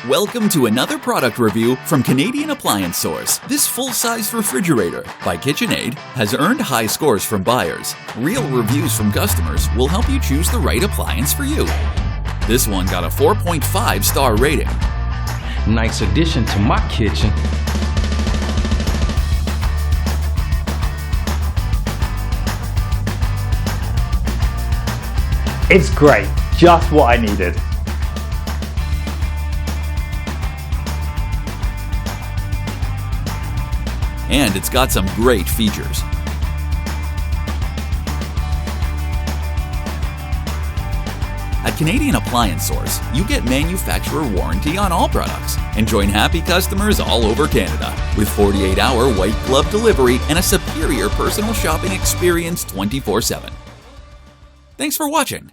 Welcome to another product review from Canadian Appliance Source. This full-size refrigerator by KitchenAid has earned high scores from buyers. Real reviews from customers will help you choose the right appliance for you. This one got a 4.5-star rating. Nice addition to my kitchen. It's great, just what I needed. And it's got some great features. At Canadian Appliance Source, you get manufacturer warranty on all products and join happy customers all over Canada with 48-hour white glove delivery and a superior personal shopping experience 24/7. Thanks for watching.